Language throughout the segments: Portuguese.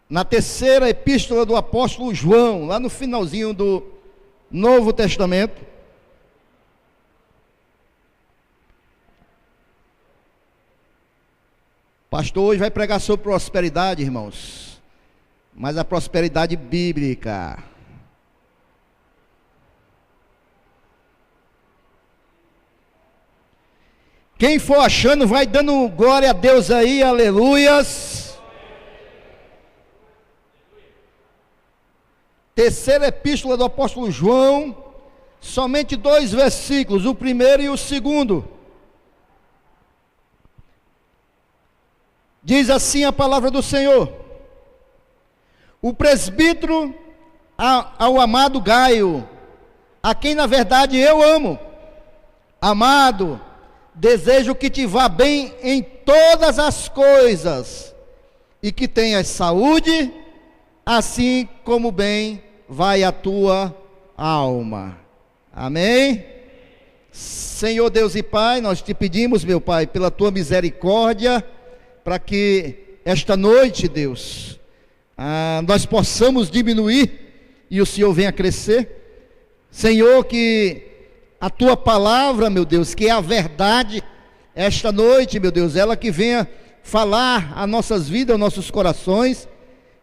na terceira epístola do apóstolo João, lá no finalzinho do Novo Testamento. O pastor hoje vai pregar sobre prosperidade, irmãos, mas a prosperidade bíblica. Quem for achando, vai dando glória a Deus aí, aleluias. Terceira epístola do apóstolo João, somente 2 versículos, o primeiro e o segundo. Diz assim a palavra do Senhor: o presbítero ao amado Gaio, a quem na verdade eu amo. Amado, desejo que te vá bem em todas as coisas, e que tenhas saúde, assim como bem vai a tua alma. Amém? Senhor Deus e Pai, nós te pedimos, meu Pai, pela tua misericórdia, para que esta noite, Deus, nós possamos diminuir e o Senhor venha crescer. Senhor, que a tua palavra, meu Deus, que é a verdade, esta noite, meu Deus, ela que venha falar a nossas vidas, aos nossos corações,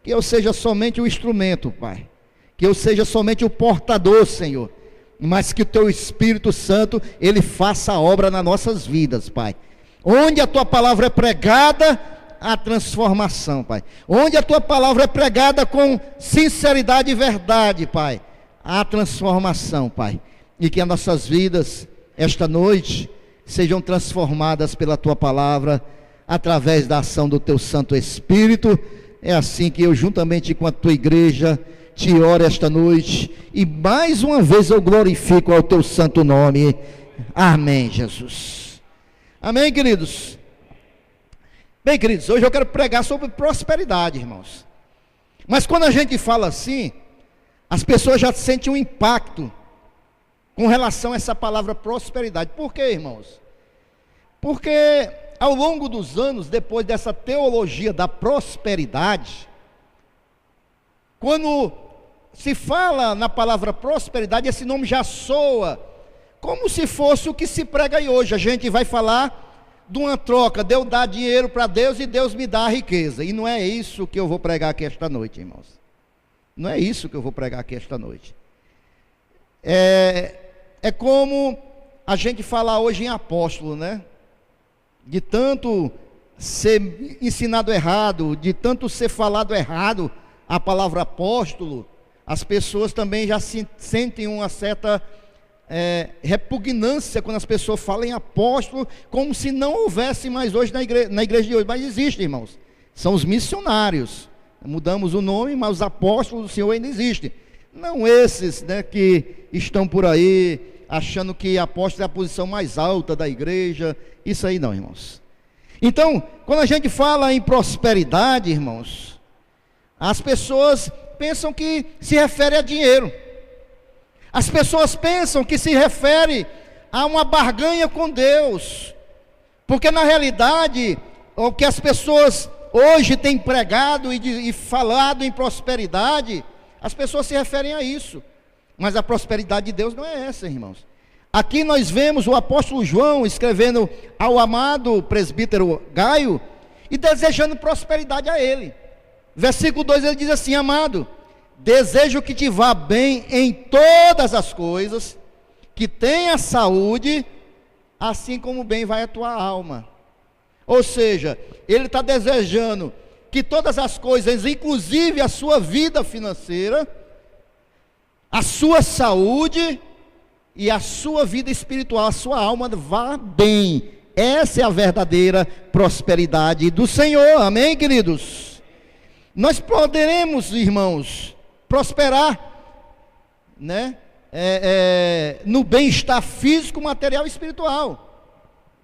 que eu seja somente o instrumento, Pai, que eu seja somente o portador, Senhor, mas que o teu Espírito Santo, ele faça a obra nas nossas vidas, Pai. Onde a tua palavra é pregada, a transformação, Pai. Onde a tua palavra é pregada com sinceridade e verdade, Pai, a transformação, Pai. E que as nossas vidas, esta noite, sejam transformadas pela tua palavra, através da ação do teu Santo Espírito. É assim que eu, juntamente com a tua igreja, te oro esta noite, e mais uma vez eu glorifico ao teu santo nome. Amém, Jesus. Amém, queridos? Bem, queridos, hoje eu quero pregar sobre prosperidade, irmãos. Mas quando a gente fala assim, as pessoas já sentem um impacto com relação a essa palavra prosperidade. Por quê, irmãos? Porque ao longo dos anos, depois dessa teologia da prosperidade, quando se fala na palavra prosperidade, esse nome já soa como se fosse o que se prega aí hoje. A gente vai falar de uma troca, de eu dar dinheiro para Deus e Deus me dá a riqueza. E não é isso que eu vou pregar aqui esta noite, irmãos. Não é isso que eu vou pregar aqui esta noite. É como a gente falar hoje em apóstolo, né? De tanto ser ensinado errado, de tanto ser falado errado a palavra apóstolo, as pessoas também já sentem uma certa repugnância quando as pessoas falam em apóstolo, como se não houvesse mais hoje na igreja de hoje. Mas existe, irmãos, são os missionários. Mudamos o nome, mas os apóstolos do Senhor ainda existem. Não esses, né, que estão por aí achando que apóstolo é a posição mais alta da igreja. Isso aí não, irmãos. Então, quando a gente fala em prosperidade, irmãos, as pessoas pensam que se refere a dinheiro. As pessoas pensam que se refere a uma barganha com Deus, porque na realidade, o que as pessoas hoje têm pregado e falado em prosperidade, as pessoas se referem a isso, mas a prosperidade de Deus não é essa, irmãos. Aqui nós vemos o apóstolo João escrevendo ao amado presbítero Gaio e desejando prosperidade a ele. Versículo 2 ele diz assim: amado, desejo que te vá bem em todas as coisas, que tenha saúde, assim como bem vai a tua alma. Ou seja, ele está desejando que todas as coisas, inclusive a sua vida financeira, a sua saúde e a sua vida espiritual, a sua alma vá bem. Essa é a verdadeira prosperidade do Senhor. Amém, queridos? Nós poderemos, irmãos, prosperar, né? No bem-estar físico, material e espiritual,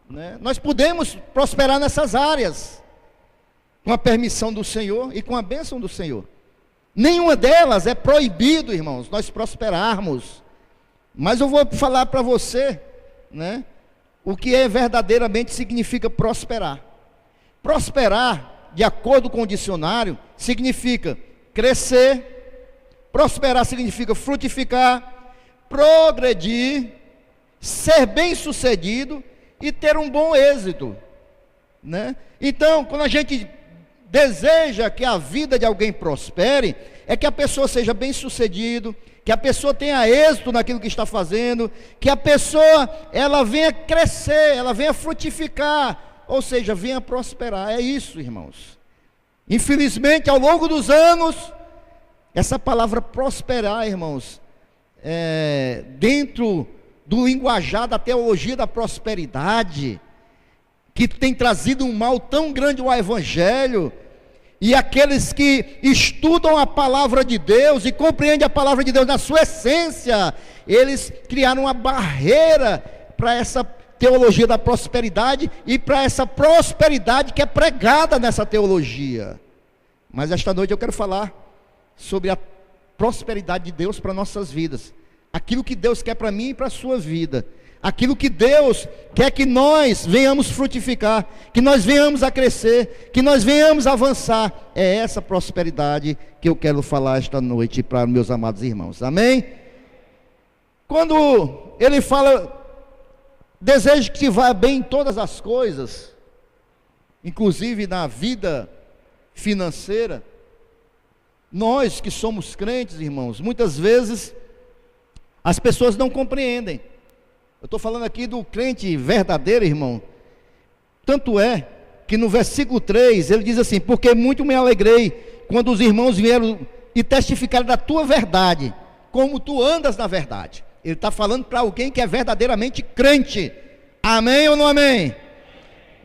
né? Nós podemos prosperar nessas áreas, com a permissão do Senhor e com a bênção do Senhor. Nenhuma delas é proibido, irmãos, nós prosperarmos. Mas eu vou falar para você, né, o que verdadeiramente significa prosperar. Prosperar de acordo com o dicionário, significa crescer, prosperar significa frutificar, progredir, ser bem-sucedido e ter um bom êxito, né? Então, quando a gente deseja que a vida de alguém prospere, é que a pessoa seja bem-sucedido, que a pessoa tenha êxito naquilo que está fazendo, que a pessoa, ela venha crescer, ela venha frutificar, ou seja, venha prosperar. É isso, irmãos. Infelizmente, ao longo dos anos, essa palavra prosperar, irmãos, dentro do linguajar da teologia da prosperidade, que tem trazido um mal tão grande ao evangelho, e aqueles que estudam a palavra de Deus e compreendem a palavra de Deus na sua essência, eles criaram uma barreira para essa teologia da prosperidade e para essa prosperidade que é pregada nessa teologia. Mas esta noite eu quero falar sobre a prosperidade de Deus para nossas vidas, aquilo que Deus quer para mim e para a sua vida, aquilo que Deus quer que nós venhamos frutificar, que nós venhamos a crescer, que nós venhamos a avançar. É essa prosperidade que eu quero falar esta noite para meus amados irmãos, amém? Quando ele fala, desejo que te vá bem em todas as coisas, inclusive na vida financeira, nós que somos crentes, irmãos, muitas vezes as pessoas não compreendem. Eu estou falando aqui do crente verdadeiro, irmão. Tanto é que no versículo 3 ele diz assim: porque muito me alegrei quando os irmãos vieram e testificaram da tua verdade, como tu andas na verdade. Ele está falando para alguém que é verdadeiramente crente. Amém ou não amém?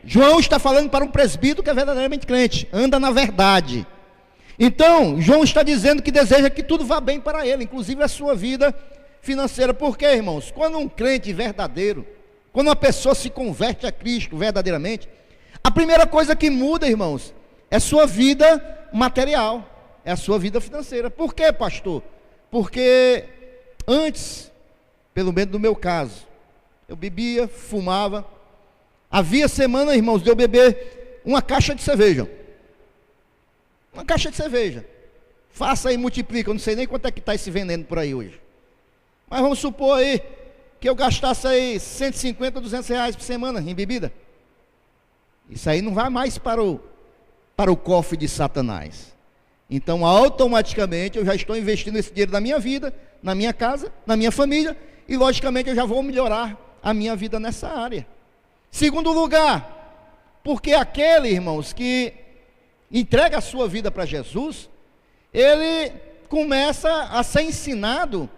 João está falando para um presbítero que é verdadeiramente crente, anda na verdade. Então, João está dizendo que deseja que tudo vá bem para ele, inclusive a sua vida financeira. Por quê, irmãos? Quando um crente verdadeiro, quando uma pessoa se converte a Cristo verdadeiramente, a primeira coisa que muda, irmãos, é sua vida material, é a sua vida financeira. Por quê, pastor? Porque antes, pelo menos no meu caso, eu bebia, fumava. Havia semana, irmãos, de eu beber uma caixa de cerveja. Uma caixa de cerveja. Faça aí, multiplica, eu não sei nem quanto é que está esse veneno por aí hoje. Mas vamos supor aí que eu gastasse aí 150, 200 reais por semana em bebida. Isso aí não vai mais para o cofre de Satanás. Então automaticamente eu já estou investindo esse dinheiro na minha vida, na minha casa, na minha família, e logicamente eu já vou melhorar a minha vida nessa área. Segundo lugar, porque aquele, irmãos, que entrega a sua vida para Jesus, ele começa a ser ensinado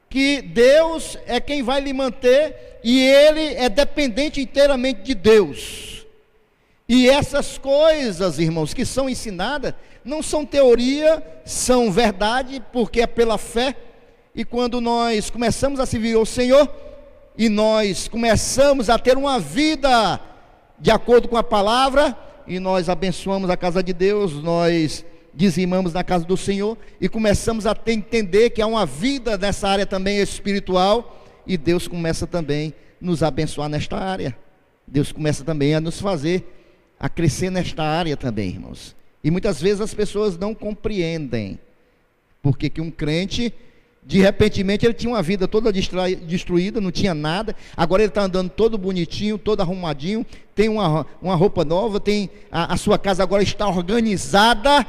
que Deus é quem vai lhe manter e ele é dependente inteiramente de Deus. E essas coisas, irmãos, que são ensinadas, não são teoria, são verdade, porque é pela fé. E quando nós começamos a servir ao Senhor, e nós começamos a ter uma vida de acordo com a palavra, e nós abençoamos a casa de Deus, nós dizimamos na casa do Senhor, e começamos a entender que há uma vida nessa área também espiritual, e Deus começa também a nos abençoar nesta área. Deus começa também a nos fazer a crescer nesta área também, irmãos. E muitas vezes as pessoas não compreendem, porque que um crente, de repentemente, ele tinha uma vida toda destruída, não tinha nada, agora ele está andando todo bonitinho, todo arrumadinho, tem uma roupa nova, tem a sua casa agora está organizada,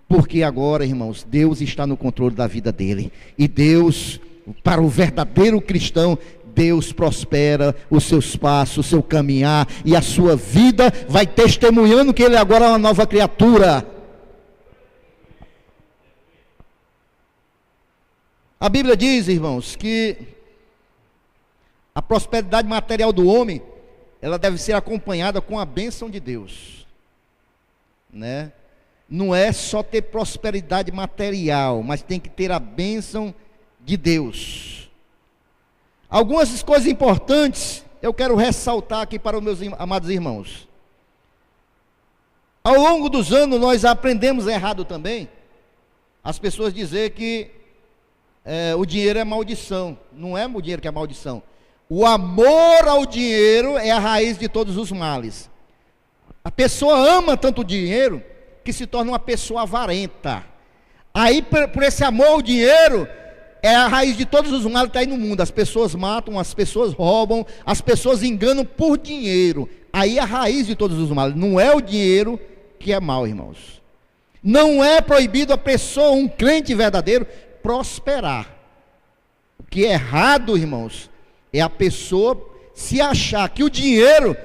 porque agora, irmãos, Deus está no controle da vida dele. E Deus, para o verdadeiro cristão, Deus prospera os seus passos, o seu caminhar, e a sua vida vai testemunhando que ele agora é uma nova criatura. A Bíblia diz, irmãos, que a prosperidade material do homem, ela deve ser acompanhada com a bênção de Deus, né? Não é só ter prosperidade material, mas tem que ter a bênção de Deus. Algumas coisas importantes eu quero ressaltar aqui para os meus amados irmãos. Ao longo dos anos nós aprendemos errado também, as pessoas dizer que o dinheiro é maldição. Não é o dinheiro que é maldição. O amor ao dinheiro é a raiz de todos os males. A pessoa ama tanto o dinheiro que se torna uma pessoa avarenta. Aí, por esse amor ao dinheiro, é a raiz de todos os males que está aí no mundo. As pessoas matam, as pessoas roubam, as pessoas enganam por dinheiro. Aí é a raiz de todos os males. Não é o dinheiro que é mal, irmãos. Não é proibido a pessoa, um crente verdadeiro, prosperar. O que é errado, irmãos, é a pessoa se achar que o dinheiro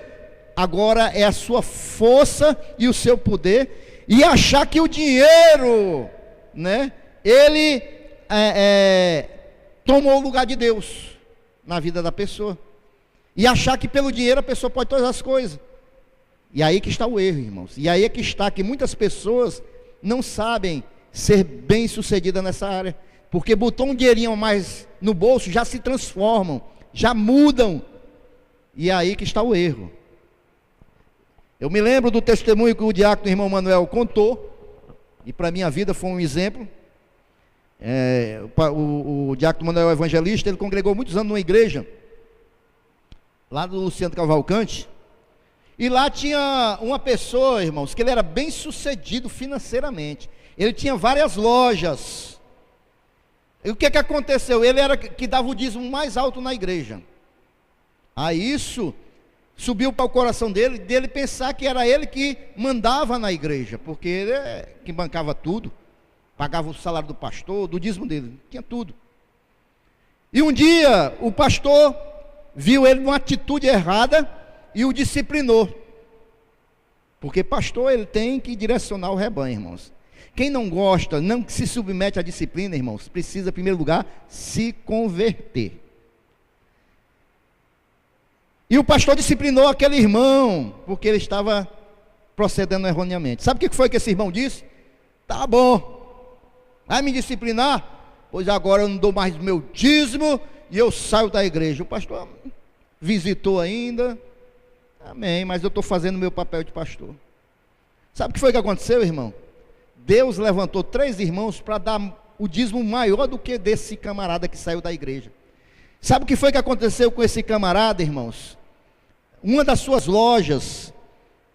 agora é a sua força e o seu poder, e achar que o dinheiro, né, ele tomou o lugar de Deus na vida da pessoa, e achar que pelo dinheiro a pessoa pode todas as coisas. E aí que está o erro, irmãos. E aí é que está que muitas pessoas não sabem ser bem sucedidas nessa área, porque botou um dinheirinho a mais no bolso, já se transformam, já mudam. E aí que está o erro. Eu me lembro do testemunho que o diácono irmão Manuel contou, e para a minha vida foi um exemplo. O diácono Manuel evangelista, ele congregou muitos anos numa igreja lá do Luciano Cavalcante, e lá tinha uma pessoa, irmãos, que ele era bem sucedido financeiramente. Ele tinha várias lojas. E o que aconteceu? Ele era que dava o dízimo mais alto na igreja. Aí isso subiu para o coração dele pensar que era ele que mandava na igreja, porque ele é que bancava tudo, pagava o salário do pastor, do dízimo dele, tinha tudo. E um dia o pastor viu ele numa atitude errada e o disciplinou, porque pastor, ele tem que direcionar o rebanho, irmãos. Quem não gosta, não se submete à disciplina, irmãos, precisa em primeiro lugar se converter. E o pastor disciplinou aquele irmão, porque ele estava procedendo erroneamente. Sabe o que foi que esse irmão disse? Tá bom, vai me disciplinar? Pois agora eu não dou mais meu dízimo e eu saio da igreja. O pastor visitou ainda, amém, mas eu estou fazendo o meu papel de pastor. Sabe o que foi que aconteceu, irmão? Deus levantou 3 irmãos para dar o dízimo maior do que desse camarada que saiu da igreja. Sabe o que foi que aconteceu com esse camarada, irmãos? Uma das suas lojas,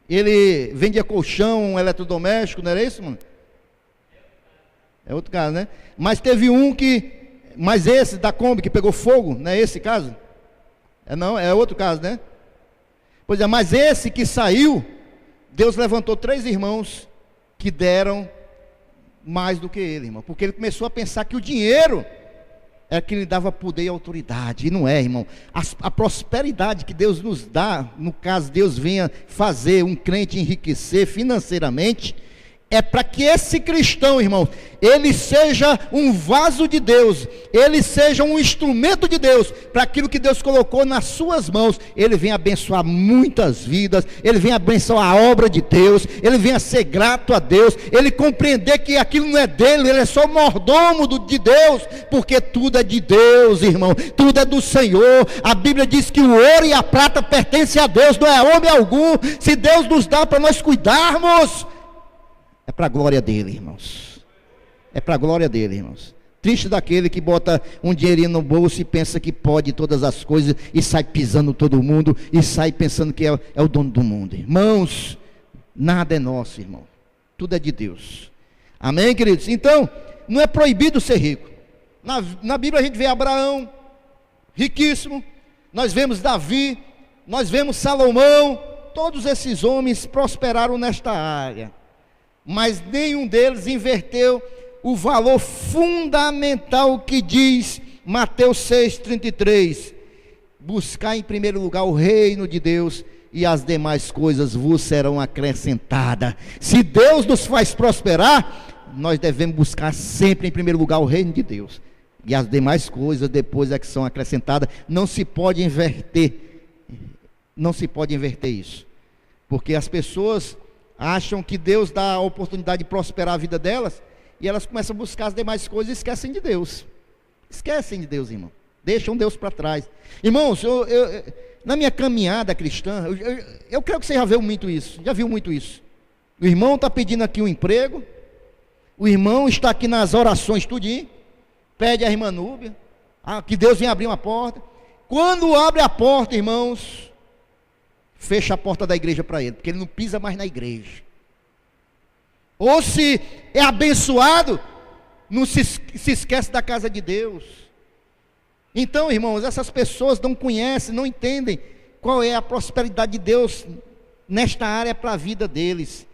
ele vendia colchão, eletrodoméstico, não era isso, mano? É outro caso, né? Mas teve um mas esse da Kombi que pegou fogo, não é esse caso? Não, é outro caso, né? Pois é, mas esse que saiu, Deus levantou 3 irmãos que deram mais do que ele, irmão, porque ele começou a pensar que o dinheiro é que lhe dava poder e autoridade, e não é, irmão. A prosperidade que Deus nos dá, no caso Deus venha fazer um crente enriquecer financeiramente, é para que esse cristão, irmão, ele seja um vaso de Deus, ele seja um instrumento de Deus, para aquilo que Deus colocou nas suas mãos, ele vem abençoar muitas vidas, ele vem abençoar a obra de Deus, ele vem a ser grato a Deus, ele compreender que aquilo não é dele, ele é só mordomo de Deus, porque tudo é de Deus, irmão, tudo é do Senhor. A Bíblia diz que o ouro e a prata pertencem a Deus, não é homem algum. Se Deus nos dá para nós cuidarmos, é para a glória dele, irmãos. É para a glória dele, irmãos. Triste daquele que bota um dinheirinho no bolso e pensa que pode todas as coisas, e sai pisando todo mundo, e sai pensando que é o dono do mundo. Irmãos, nada é nosso, irmão. Tudo é de Deus. Amém, queridos? Então, não é proibido ser rico. Na Bíblia a gente vê Abraão, riquíssimo. Nós vemos Davi, nós vemos Salomão. Todos esses homens prosperaram nesta área, mas nenhum deles inverteu o valor fundamental que diz Mateus 6,33: buscar em primeiro lugar o reino de Deus, e as demais coisas vos serão acrescentadas. Se Deus nos faz prosperar, nós devemos buscar sempre em primeiro lugar o reino de Deus, e as demais coisas depois é que são acrescentadas. Não se pode inverter, não se pode inverter isso, porque as pessoas acham que Deus dá a oportunidade de prosperar a vida delas, e elas começam a buscar as demais coisas e esquecem de Deus. Esquecem de Deus, irmão. Deixam Deus para trás. Irmãos, na minha caminhada cristã, eu creio que você já viu muito isso. Já viu muito isso. O irmão está pedindo aqui um emprego, o irmão está aqui nas orações tudinho, pede a irmã Núbia, que Deus venha abrir uma porta. Quando abre a porta, irmãos, fecha a porta da igreja para ele, porque ele não pisa mais na igreja. Ou se é abençoado, não se esquece da casa de Deus. Então, irmãos, essas pessoas não conhecem, não entendem qual é a prosperidade de Deus nesta área para a vida deles.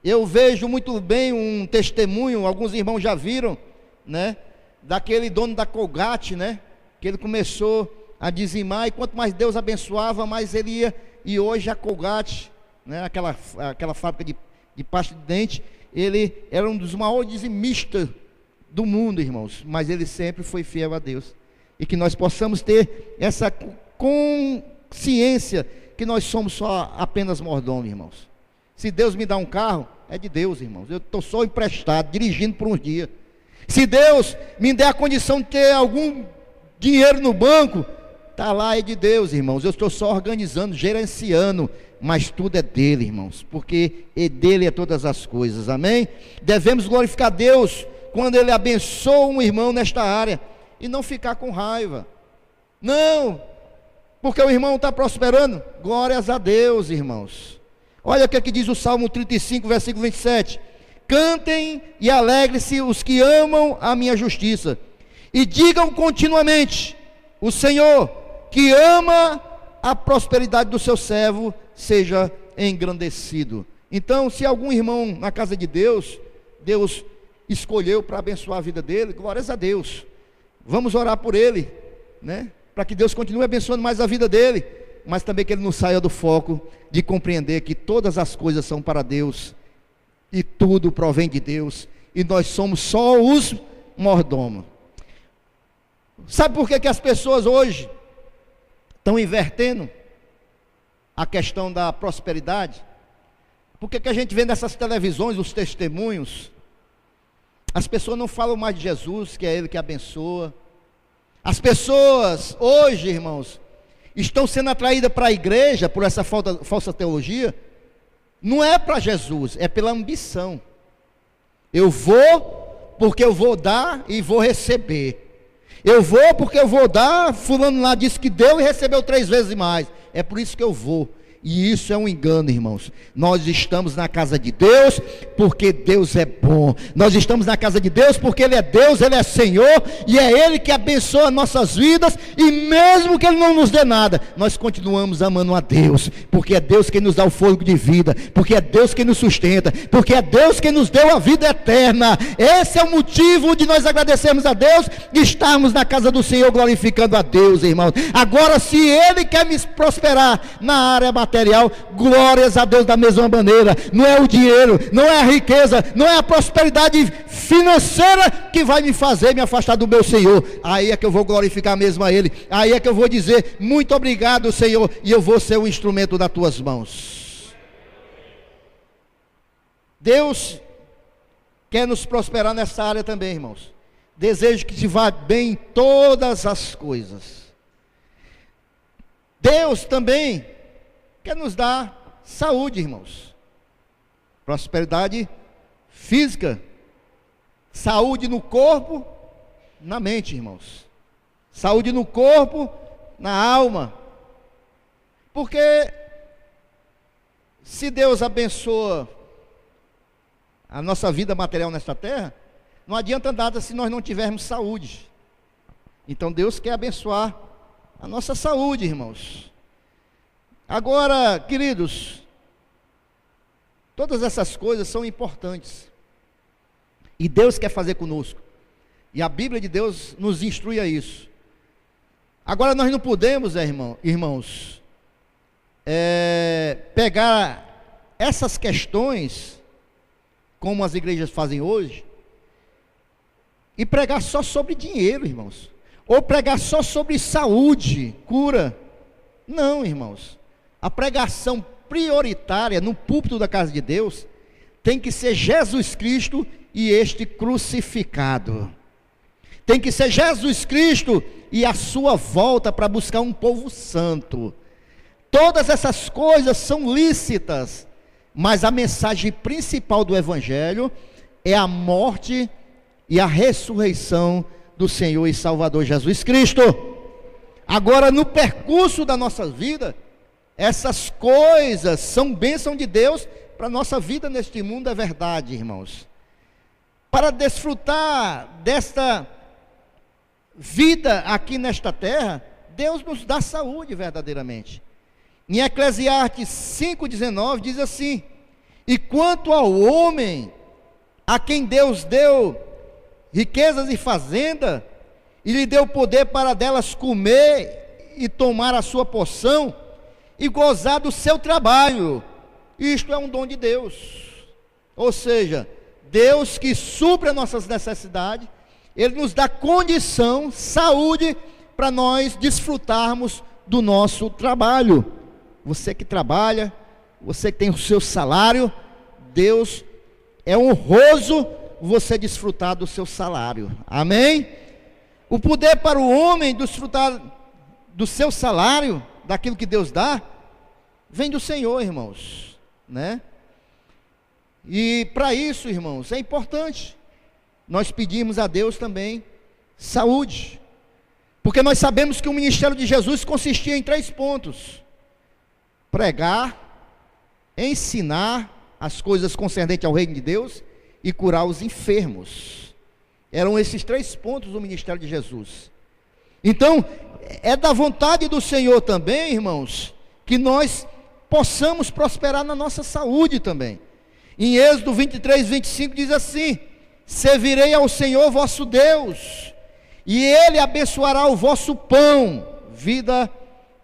Eu vejo muito bem um testemunho, alguns irmãos já viram, né, daquele dono da Colgate, né, que ele começou a dizimar, e quanto mais Deus abençoava, mais ele ia, e hoje a Colgate, né, aquela fábrica de pasta de dente, ele era um dos maiores dizimistas do mundo, irmãos, mas ele sempre foi fiel a Deus, e que nós possamos ter essa consciência, que nós somos só apenas mordomos, irmãos. Se Deus me dá um carro, é de Deus, irmãos, eu estou só emprestado, dirigindo por uns dias. Se Deus me der a condição de ter algum dinheiro no banco, está lá, é de Deus, irmãos, eu estou só organizando, gerenciando, mas tudo é dele, irmãos, porque dele é todas as coisas, amém? Devemos glorificar Deus quando ele abençoa um irmão nesta área, e não ficar com raiva, não, porque o irmão está prosperando, glórias a Deus, irmãos. Olha o que diz o Salmo 35, versículo 27, cantem e alegrem-se os que amam a minha justiça, e digam continuamente, o Senhor que ama a prosperidade do seu servo, seja engrandecido. Então, se algum irmão na casa de Deus, Deus escolheu para abençoar a vida dele, glórias a Deus, vamos orar por ele, né? Para que Deus continue abençoando mais a vida dele, mas também que ele não saia do foco de compreender que todas as coisas são para Deus, e tudo provém de Deus, e nós somos só os mordomos. Sabe por que as pessoas hoje estão invertendo a questão da prosperidade? Porque que a gente vê nessas televisões, os testemunhos, as pessoas não falam mais de Jesus, que é Ele que abençoa. As pessoas hoje, irmãos, estão sendo atraídas para a igreja, por essa falsa teologia, não é para Jesus, é pela ambição. Eu vou, porque eu vou dar e vou receber. Eu vou porque eu vou dar, fulano lá disse que deu e recebeu 3 vezes mais, é por isso que eu vou. E isso é um engano, irmãos. Nós estamos na casa de Deus porque Deus é bom. Nós estamos na casa de Deus porque Ele é Deus, Ele é Senhor, e é Ele que abençoa nossas vidas. E mesmo que Ele não nos dê nada, nós continuamos amando a Deus, porque é Deus quem nos dá o fôlego de vida, porque é Deus quem nos sustenta, porque é Deus quem nos deu a vida eterna. Esse é o motivo de nós agradecermos a Deus e estarmos na casa do Senhor glorificando a Deus, irmãos. Agora, se Ele quer me prosperar na área material, glórias a Deus da mesma maneira. Não é o dinheiro, não é a riqueza, não é a prosperidade financeira que vai me fazer me afastar do meu Senhor. Aí é que eu vou glorificar mesmo a Ele, aí é que eu vou dizer muito obrigado, Senhor, e eu vou ser um instrumento das tuas mãos. Deus quer nos prosperar nessa área também, irmãos. Desejo que te vá bem em todas as coisas. Deus também quer nos dar saúde, irmãos, prosperidade física, saúde no corpo, na mente, irmãos, saúde no corpo, na alma, porque se Deus abençoa a nossa vida material nesta terra, não adianta nada se nós não tivermos saúde. Então Deus quer abençoar a nossa saúde, irmãos. Agora, queridos, todas essas coisas são importantes, e Deus quer fazer conosco, e a Bíblia de Deus nos instrui a isso. Agora, nós não podemos, irmãos, pegar essas questões, como as igrejas fazem hoje, e pregar só sobre dinheiro, irmãos, ou pregar só sobre saúde, cura. Não, irmãos. A pregação prioritária no púlpito da casa de Deus tem que ser Jesus Cristo e este crucificado. Tem que ser Jesus Cristo e a sua volta para buscar um povo santo. Todas essas coisas são lícitas, mas a mensagem principal do Evangelho é a morte e a ressurreição do Senhor e Salvador Jesus Cristo. Agora, no percurso da nossa vida, essas coisas são bênção de Deus para a nossa vida neste mundo, é verdade, irmãos. Para desfrutar desta vida aqui nesta terra, Deus nos dá saúde verdadeiramente. Em Eclesiastes 5,19 diz assim: e quanto ao homem, a quem Deus deu riquezas e fazenda, e lhe deu poder para delas comer e tomar a sua porção, e gozar do seu trabalho, isto é um dom de Deus. Ou seja, Deus que supre as nossas necessidades, Ele nos dá condição, saúde, para nós desfrutarmos do nosso trabalho. Você que trabalha, você que tem o seu salário, Deus é honroso você desfrutar do seu salário, amém? O poder para o homem desfrutar do seu salário, daquilo que Deus dá, vem do Senhor, irmãos, né? E para isso, irmãos, é importante nós pedirmos a Deus também saúde, porque nós sabemos que o ministério de Jesus consistia em 3 pontos: pregar, ensinar as coisas concernentes ao reino de Deus e curar os enfermos. Eram esses 3 pontos do ministério de Jesus. Então, é da vontade do Senhor também, irmãos, que nós possamos prosperar na nossa saúde também. Em Êxodo 23, 25 diz assim: servirei ao Senhor vosso Deus, e Ele abençoará o vosso pão, vida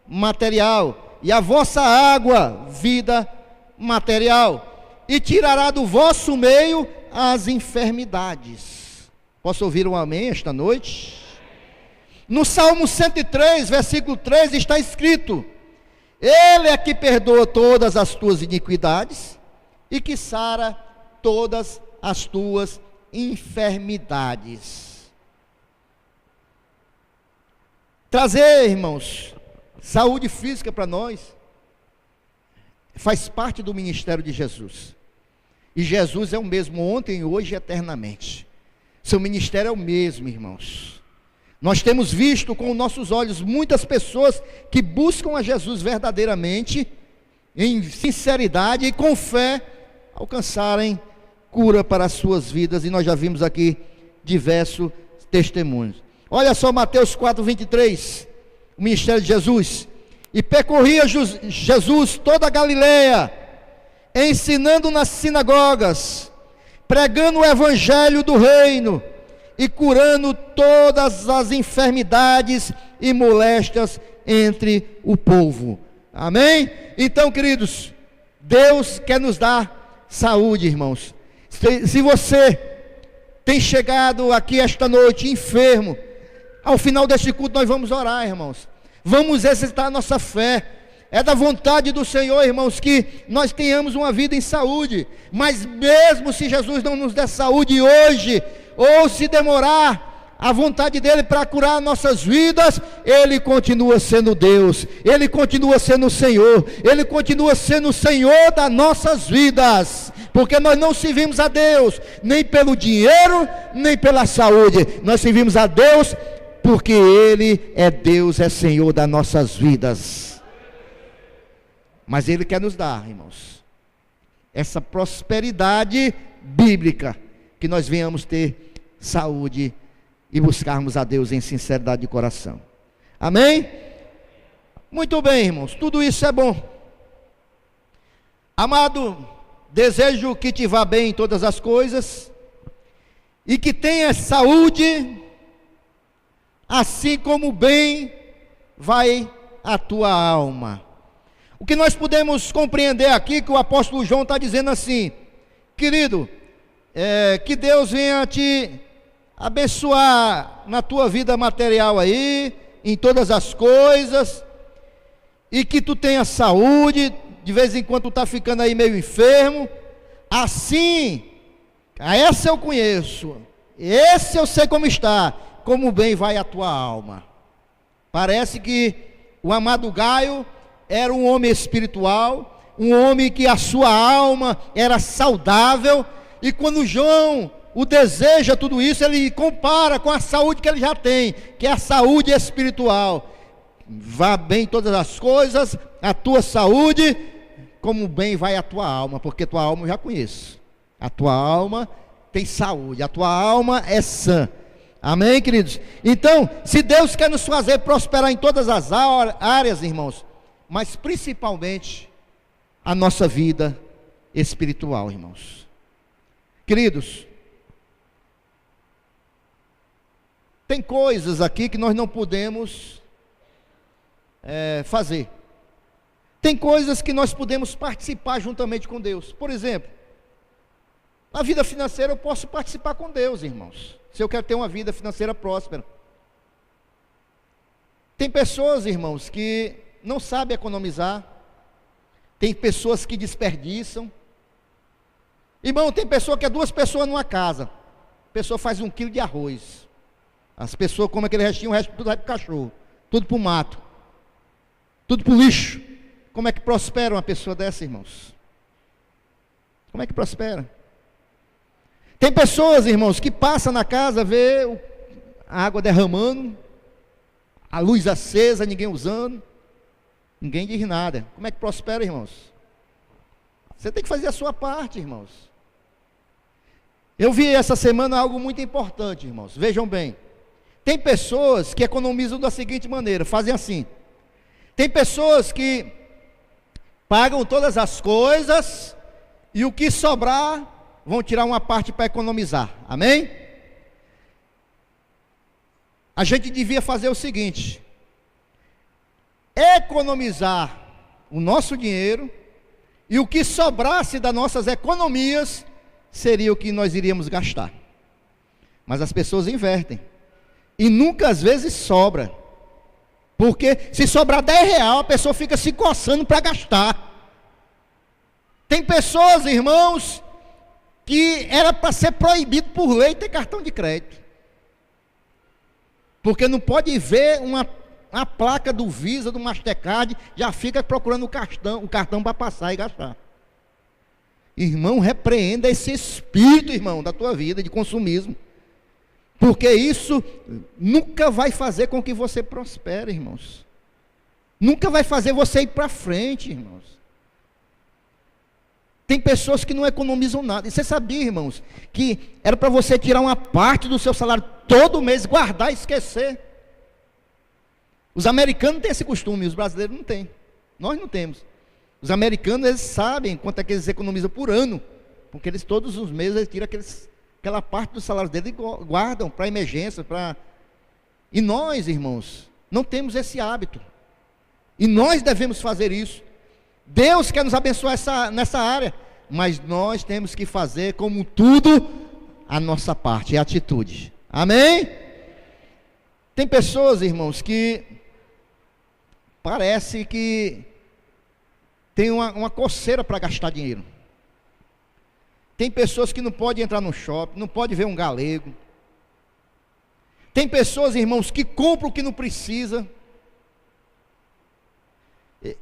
material, e a vossa água, vida material, e tirará do vosso meio as enfermidades. Posso ouvir um amém esta noite? No Salmo 103, versículo 3 está escrito: Ele é que perdoa todas as tuas iniquidades e que sara todas as tuas enfermidades. Trazer, irmãos, saúde física para nós faz parte do ministério de Jesus. E Jesus é o mesmo ontem, hoje e eternamente. Seu ministério é o mesmo, irmãos. Nós temos visto com nossos olhos muitas pessoas que buscam a Jesus verdadeiramente, em sinceridade e com fé, alcançarem cura para as suas vidas, e nós já vimos aqui diversos testemunhos. Olha só Mateus 4:23, o ministério de Jesus: e percorria Jesus toda a Galileia, ensinando nas sinagogas, pregando o evangelho do reino e curando todas as enfermidades e moléstias entre o povo. Amém? Então, queridos, Deus quer nos dar saúde, irmãos. Se você tem chegado aqui esta noite enfermo, ao final deste culto nós vamos orar, irmãos. Vamos exercitar a nossa fé. É da vontade do Senhor, irmãos, que nós tenhamos uma vida em saúde. Mas mesmo se Jesus não nos der saúde hoje, ou se demorar a vontade dele para curar nossas vidas, Ele continua sendo Deus, Ele continua sendo o Senhor, Ele continua sendo o Senhor das nossas vidas, porque nós não servimos a Deus nem pelo dinheiro, nem pela saúde. Nós servimos a Deus porque Ele é Deus, é Senhor das nossas vidas. Mas Ele quer nos dar, irmãos, essa prosperidade bíblica, que nós venhamos ter saúde e buscarmos a Deus em sinceridade de coração. Amém? Muito bem, irmãos, tudo isso é bom. Amado, desejo que te vá bem em todas as coisas e que tenha saúde, assim como bem vai a tua alma. O que nós podemos compreender aqui, que o apóstolo João está dizendo assim: querido, que Deus venha te abençoar na tua vida material aí, em todas as coisas, e que tu tenha saúde. De vez em quando tu está ficando aí meio enfermo, assim, essa eu conheço, esse eu sei como está, como bem vai a tua alma. Parece que o amado Gaio era um homem espiritual, um homem que a sua alma era saudável, e quando João o deseja tudo isso, ele compara com a saúde que ele já tem, que é a saúde espiritual. vá bem todas as coisas, a tua saúde, como bem vai a tua alma, porque tua alma eu já conheço. A tua alma tem saúde, a tua alma é sã. Amém, queridos? Então, se Deus quer nos fazer prosperar em todas as áreas, irmãos, mas principalmente a nossa vida espiritual, irmãos. Queridos, tem coisas aqui que nós não podemos fazer. Tem coisas que nós podemos participar juntamente com Deus. Por exemplo, na vida financeira eu posso participar com Deus, irmãos, se eu quero ter uma vida financeira próspera. Tem pessoas, irmãos, que não sabem economizar. Tem pessoas que desperdiçam. Irmão, tem pessoa que é 2 pessoas numa casa. A pessoa faz 1 quilo de arroz. As pessoas comem aquele restinho, o resto tudo vai para o cachorro, tudo para o mato, tudo para o lixo. Como é que prospera uma pessoa dessa, irmãos? Como é que prospera? Tem pessoas, irmãos, que passam na casa, vê a água derramando, a luz acesa, ninguém usando, ninguém diz nada. Como é que prospera, irmãos? Você tem que fazer a sua parte, irmãos. Eu vi essa semana algo muito importante, irmãos. Vejam bem. Tem pessoas que economizam da seguinte maneira, fazem assim. Tem pessoas que pagam todas as coisas e o que sobrar vão tirar uma parte para economizar. Amém? A gente devia fazer o seguinte: economizar o nosso dinheiro e o que sobrasse das nossas economias seria o que nós iríamos gastar. Mas as pessoas invertem. E nunca às vezes sobra. Porque se sobrar R$10, a pessoa fica se coçando para gastar. Tem pessoas, irmãos, que era para ser proibido por lei ter cartão de crédito. Porque não pode ver uma placa do Visa, do Mastercard, já fica procurando o cartão para passar e gastar. Irmão, repreenda esse espírito, irmão, da tua vida de consumismo. Porque isso nunca vai fazer com que você prospere, irmãos. Nunca vai fazer você ir para frente, irmãos. Tem pessoas que não economizam nada. E você sabia, irmãos, que era para você tirar uma parte do seu salário todo mês, guardar e esquecer. Os americanos têm esse costume, os brasileiros não têm. Nós não temos. Os americanos, eles sabem quanto é que eles economizam por ano. Porque eles todos os meses eles tiram aquela parte do salário deles e guardam para emergência. E nós, irmãos, não temos esse hábito. E nós devemos fazer isso. Deus quer nos abençoar nessa área, mas nós temos que fazer, como tudo, a nossa parte, é a atitude. Amém? Tem pessoas, irmãos, que parece que tem uma coceira para gastar dinheiro. Tem pessoas que não podem entrar no shopping, não podem ver um galego. Tem pessoas, irmãos, que compram o que não precisa.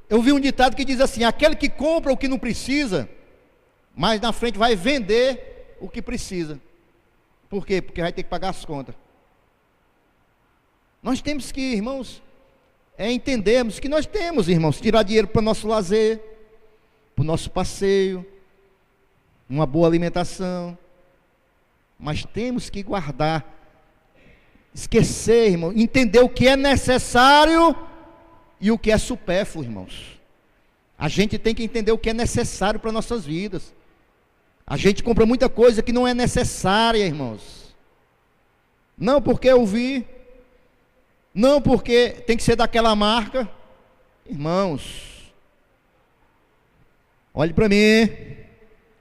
Eu vi um ditado que diz assim: aquele que compra o que não precisa, mais na frente vai vender o que precisa. Por quê? Porque vai ter que pagar as contas. Nós temos que, irmãos, entendermos que nós temos, irmãos, tirar dinheiro para o nosso lazer, para o nosso passeio, uma boa alimentação, mas temos que guardar, esquecer, irmão, entender o que é necessário e o que é supérfluo, irmãos. A gente tem que entender o que é necessário para nossas vidas. A gente compra muita coisa que não é necessária, irmãos. Não porque eu vi, não porque tem que ser daquela marca. Irmãos, olhe para mim.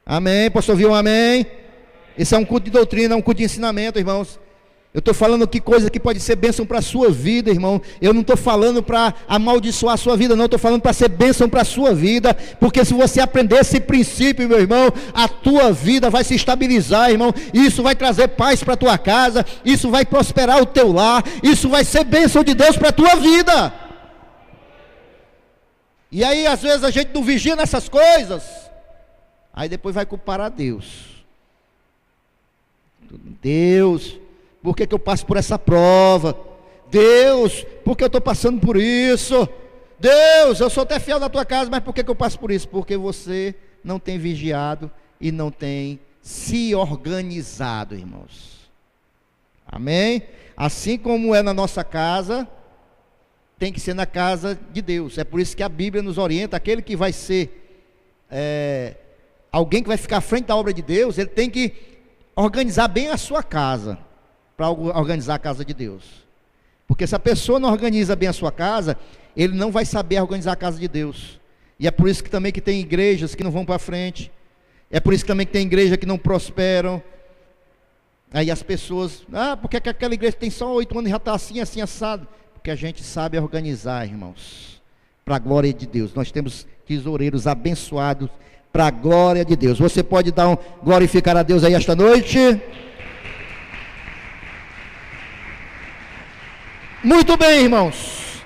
Amém, posso ouvir um amém? Esse é um culto de doutrina, é um culto de ensinamento, irmãos. Eu estou falando aqui coisa que pode ser bênção para a sua vida, irmão. Eu não estou falando para amaldiçoar a sua vida, não. Estou falando para ser bênção para a sua vida. Porque se você aprender esse princípio, meu irmão, a tua vida vai se estabilizar, irmão. Isso vai trazer paz para a tua casa. Isso vai prosperar o teu lar. Isso vai ser bênção de Deus para a tua vida. E aí, às vezes, a gente não vigia nessas coisas. Aí depois vai culpar a Deus. Deus, por que eu passo por essa prova? Deus, porque eu estou passando por isso? Deus, eu sou até fiel na tua casa, mas por que eu passo por isso? Porque você não tem vigiado e não tem se organizado, irmãos. Amém? Assim como é na nossa casa, tem que ser na casa de Deus. É por isso que a Bíblia nos orienta, aquele que vai ser alguém que vai ficar à frente da obra de Deus, ele tem que organizar bem a sua casa, para organizar a casa de Deus. Porque se a pessoa não organiza bem a sua casa, ele não vai saber organizar a casa de Deus. E é por isso que também que tem igrejas que não vão para frente, é por isso que também que tem igreja que não prosperam. Aí as pessoas, porque aquela igreja tem só 8 anos e já está assim, assim, assado. Porque a gente sabe organizar, irmãos, para a glória de Deus. Nós temos tesoureiros abençoados para a glória de Deus. Você pode dar glorificar a Deus aí esta noite? Muito bem, irmãos.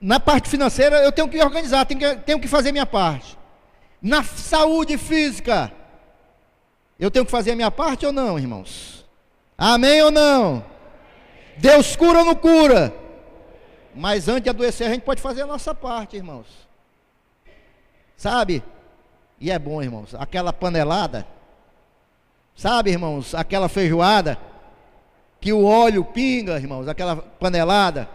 Na parte financeira eu tenho que organizar, tenho que fazer minha parte. Na saúde física, eu tenho que fazer a minha parte ou não, irmãos? Amém ou não? Deus cura ou não cura? Mas antes de adoecer a gente pode fazer a nossa parte, irmãos. Sabe? E é bom, irmãos, aquela panelada, sabe, irmãos, aquela feijoada, que o óleo pinga, irmãos, aquela panelada,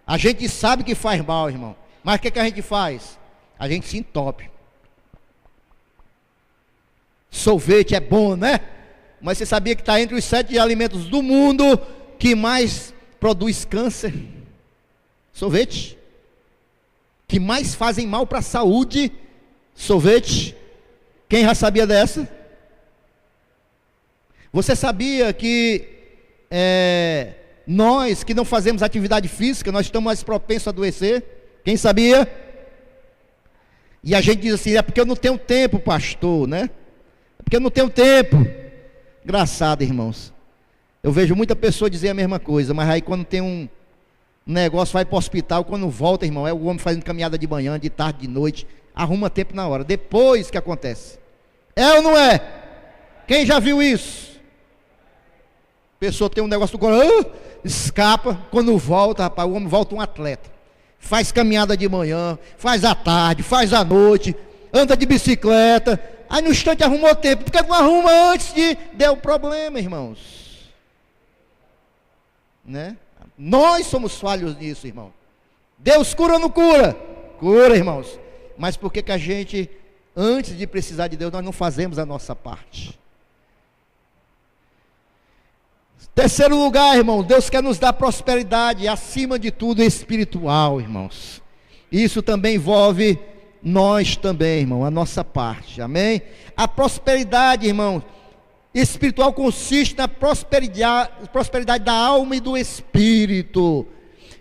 a gente sabe que faz mal, irmão, mas o que a gente faz? A gente se entope. Sorvete é bom, né? Mas você sabia que está entre os 7 alimentos do mundo que mais produz câncer? Sorvete. Que mais fazem mal para a saúde? Sorvete. Quem já sabia dessa? Você sabia que nós que não fazemos atividade física, nós estamos mais propensos a adoecer? Quem sabia? E a gente diz assim, é porque eu não tenho tempo, pastor, né? É porque eu não tenho tempo. Engraçado, irmãos. Eu vejo muita pessoa dizer a mesma coisa, mas aí quando tem um negócio, vai para o hospital, quando volta, irmão, é o homem fazendo caminhada de manhã, de tarde, de noite, arruma tempo na hora, depois que acontece. É ou não é? Quem já viu isso? A pessoa tem um negócio do coração, escapa, quando volta, rapaz, o homem volta um atleta. Faz caminhada de manhã, faz à tarde, faz à noite, anda de bicicleta, aí no instante arrumou tempo, porque não arruma antes de der o problema, irmãos. Né? Nós somos falhos nisso, irmão. Deus cura ou não cura? Cura, irmãos. Mas por que a gente, antes de precisar de Deus, nós não fazemos a nossa parte? Terceiro lugar, irmão, Deus quer nos dar prosperidade, acima de tudo espiritual, irmãos. Isso também envolve nós também, irmão, a nossa parte, amém? A prosperidade, irmão, espiritual consiste na prosperidade da alma e do espírito.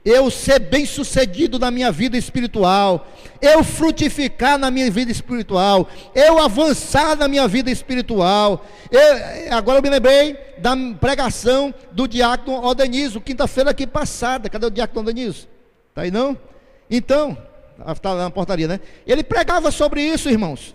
Eu ser bem sucedido na minha vida espiritual, eu frutificar na minha vida espiritual, eu avançar na minha vida espiritual. Agora eu me lembrei da pregação do diácono Odenizo, quinta-feira aqui passada. Cadê o diácono Odenizo? Está aí não? Então, está lá na portaria, né? Ele pregava sobre isso, irmãos.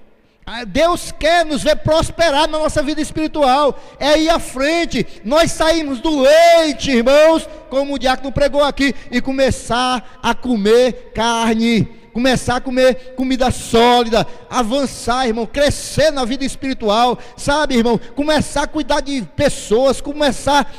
Deus quer nos ver prosperar na nossa vida espiritual, é ir à frente, nós saímos do leite, irmãos, como o diácono pregou aqui, e começar a comer carne, começar a comer comida sólida, avançar, irmão, crescer na vida espiritual, sabe, irmão, começar a cuidar de pessoas, começar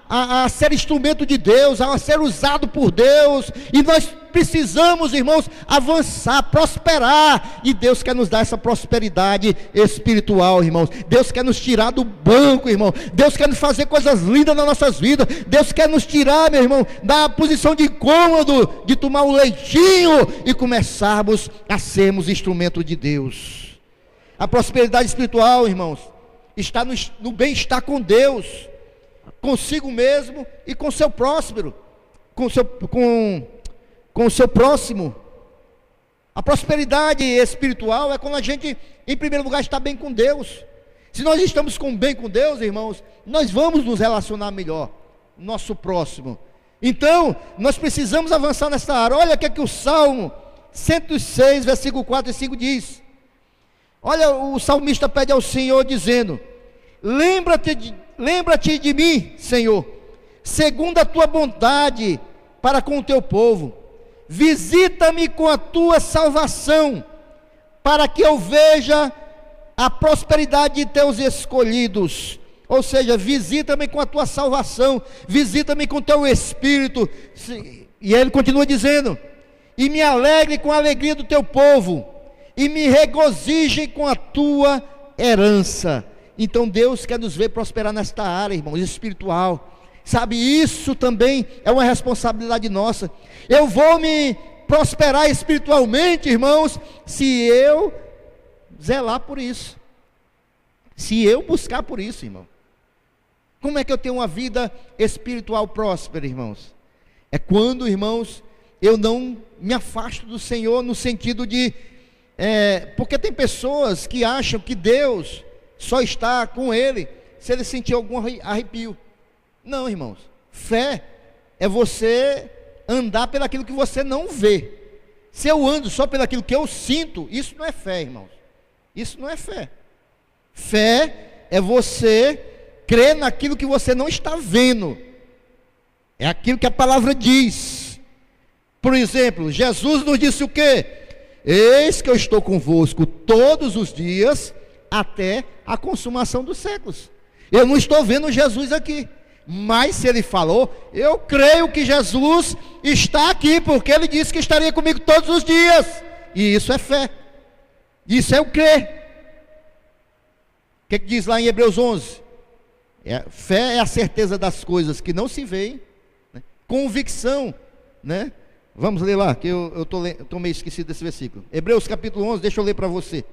a ser instrumento de Deus, a ser usado por Deus, e nós precisamos, irmãos, avançar, prosperar, e Deus quer nos dar essa prosperidade espiritual, irmãos. Deus quer nos tirar do banco, irmão. Deus quer nos fazer coisas lindas nas nossas vidas. Deus quer nos tirar, meu irmão, da posição de incômodo, de tomar um leitinho e começarmos a sermos instrumento de Deus. A prosperidade espiritual, irmãos, está no bem-estar com Deus, consigo mesmo e com seu próximo, com o seu próximo. A prosperidade espiritual é quando a gente, em primeiro lugar, está bem com Deus. Se nós estamos bem com Deus, irmãos, nós vamos nos relacionar melhor, nosso próximo. Então, nós precisamos avançar nessa área. Olha o que o Salmo 106, versículo 4 e 5 diz. Olha, o salmista pede ao Senhor dizendo: lembra-te de mim, Senhor, segundo a tua bondade para com o teu povo. Visita-me com a tua salvação, para que eu veja a prosperidade de teus escolhidos. Ou seja, visita-me com a tua salvação, visita-me com o teu espírito. E ele continua dizendo: e me alegre com a alegria do teu povo, e me regozije com a tua herança. Então Deus quer nos ver prosperar nesta área, irmãos, espiritual. Sabe, isso também é uma responsabilidade nossa. Eu vou me prosperar espiritualmente, irmãos, se eu zelar por isso, se eu buscar por isso, irmão. Como é que eu tenho uma vida espiritual próspera, irmãos? É quando, irmãos, eu não me afasto do Senhor, no sentido de, porque tem pessoas que acham que Deus só está com ele se ele sentir algum arrepio. Não, irmãos, fé é você andar pelaquilo que você não vê. Se eu ando só pelaquilo que eu sinto, isso não é fé, irmãos. Isso não é fé. Fé é você crer naquilo que você não está vendo. É aquilo que a palavra diz. Por exemplo, Jesus nos disse o quê? Eis que eu estou convosco todos os dias até a consumação dos séculos. Eu não estou vendo Jesus aqui, mas se ele falou, eu creio que Jesus está aqui, porque ele disse que estaria comigo todos os dias. E isso é fé. Isso é o crer. O que diz lá em Hebreus 11? Fé é a certeza das coisas que não se veem, né? Convicção, né? Vamos ler lá, que eu estou meio esquecido desse versículo. Hebreus capítulo 11, deixa eu ler para você.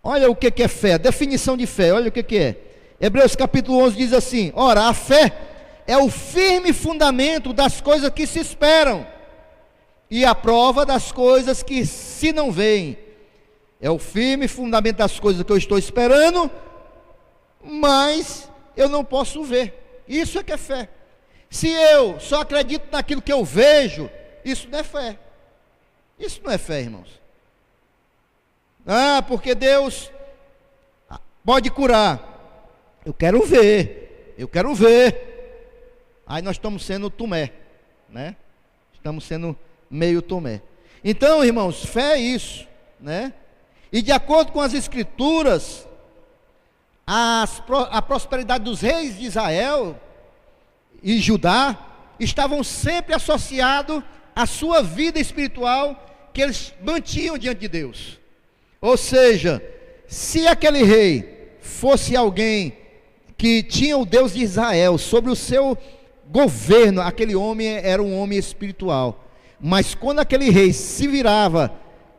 Olha o que é fé, definição de fé, olha o que é. Hebreus capítulo 11 diz assim: ora, a fé é o firme fundamento das coisas que se esperam, e a prova das coisas que se não veem. É o firme fundamento das coisas que eu estou esperando, mas eu não posso ver. Isso é que é fé. Se eu só acredito naquilo que eu vejo, isso não é fé. Isso não é fé, irmãos. Ah, porque Deus pode curar. Eu quero ver. Eu quero ver. Aí nós estamos sendo Tomé, né? Estamos sendo meio Tomé. Então, irmãos, fé é isso, né? E de acordo com as escrituras, a prosperidade dos reis de Israel e Judá estavam sempre associados à sua vida espiritual que eles mantinham diante de Deus. Ou seja, se aquele rei fosse alguém que tinha o Deus de Israel sobre o seu governo, aquele homem era um homem espiritual. Mas quando aquele rei se virava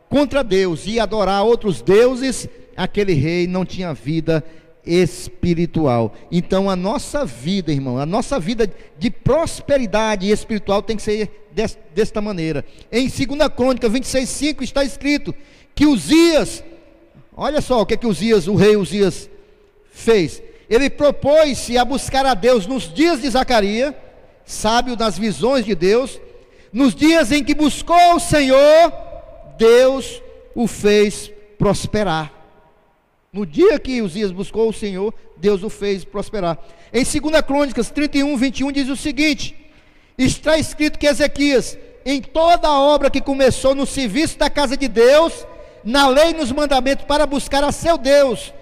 contra Deus e adorar outros deuses, aquele rei não tinha vida espiritual. Então a nossa vida, irmão, a nossa vida de prosperidade espiritual tem que ser desta maneira. Em 2 Crônicas 26:5 está escrito que Uzias, olha só o que o rei Uzias fez. Ele propôs-se a buscar a Deus nos dias de Zacarias, sábio das visões de Deus. Nos dias em que buscou o Senhor, Deus o fez prosperar. No dia que Uzias buscou o Senhor, Deus o fez prosperar. Em 2 Crônicas 31:21 diz o seguinte: está escrito que Ezequias, em toda a obra que começou no serviço da casa de Deus, na lei e nos mandamentos, para buscar a seu Deus,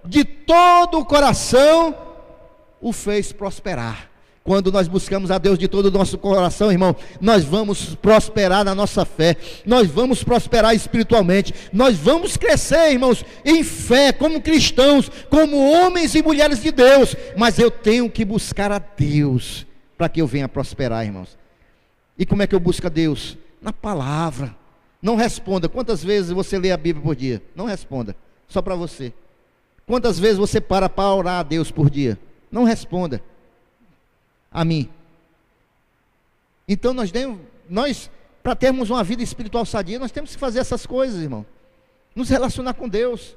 de todo o coração, o fez prosperar. Quando nós buscamos a Deus de todo o nosso coração, irmão, nós vamos prosperar na nossa fé, nós vamos prosperar espiritualmente, nós vamos crescer, irmãos, em fé, como cristãos, como homens e mulheres de Deus. Mas eu tenho que buscar a Deus, para que eu venha prosperar, irmãos. E como é que eu busco a Deus? Na palavra. Não responda, quantas vezes você lê a Bíblia por dia? Não responda, só para você. Quantas vezes você para orar a Deus por dia? Não responda a mim. Então nós para termos uma vida espiritual sadia, nós temos que fazer essas coisas, irmão. Nos relacionar com Deus.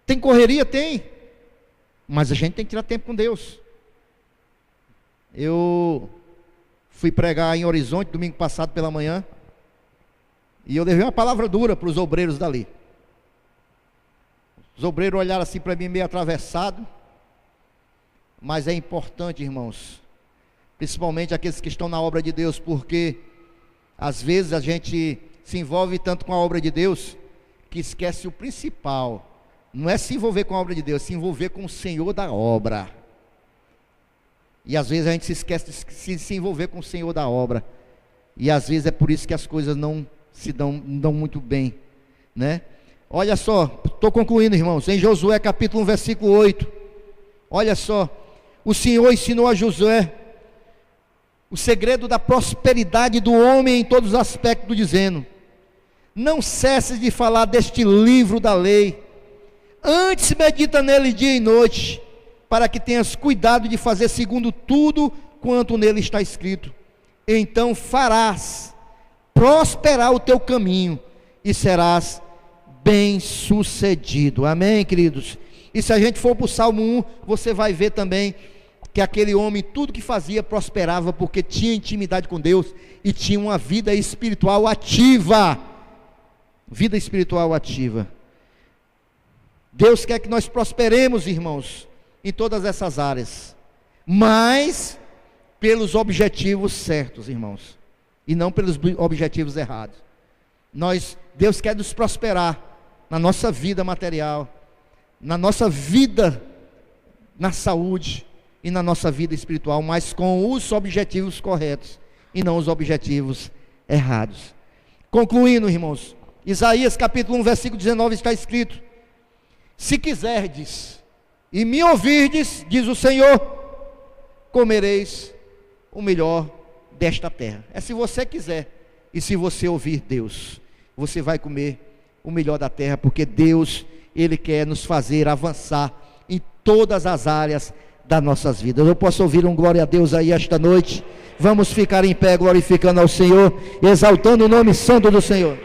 Tem correria? Tem. Mas a gente tem que tirar tempo com Deus. Eu fui pregar em Horizonte domingo passado pela manhã, e eu levei uma palavra dura para os obreiros dali. Os obreiros olharam assim para mim meio atravessado. Mas é importante, irmãos, principalmente aqueles que estão na obra de Deus, porque às vezes a gente se envolve tanto com a obra de Deus que esquece o principal. Não é se envolver com a obra de Deus, é se envolver com o Senhor da obra. E às vezes a gente se esquece de se envolver com o Senhor da obra. E às vezes é por isso que as coisas não se dão muito bem, né? Olha só, estou concluindo, irmãos, em Josué capítulo 1, versículo 8. Olha só, o Senhor ensinou a Josué o segredo da prosperidade do homem em todos os aspectos, dizendo: não cesses de falar deste livro da lei, antes medita nele dia e noite, para que tenhas cuidado de fazer segundo tudo quanto nele está escrito. Então farás prosperar o teu caminho e serás bem-sucedido. Amém, queridos? E se a gente for para o Salmo 1, você vai ver também que aquele homem, tudo que fazia prosperava, porque tinha intimidade com Deus e tinha uma vida espiritual ativa. Vida espiritual ativa. Deus quer que nós prosperemos, irmãos, em todas essas áreas, mas pelos objetivos certos, irmãos, e não pelos objetivos errados. Deus quer nos prosperar na nossa vida material, na nossa vida na saúde e na nossa vida espiritual, mas com os objetivos corretos e não os objetivos errados. Concluindo, irmãos, Isaías capítulo 1, versículo 19 está escrito: se quiserdes e me ouvirdes, diz o Senhor, comereis o melhor desta terra. É se você quiser e se você ouvir Deus, você vai comer o melhor da terra, porque Deus, Ele quer nos fazer avançar em todas as áreas das nossas vidas. Eu posso ouvir um glória a Deus aí esta noite? Vamos ficar em pé glorificando ao Senhor, exaltando o nome santo do Senhor.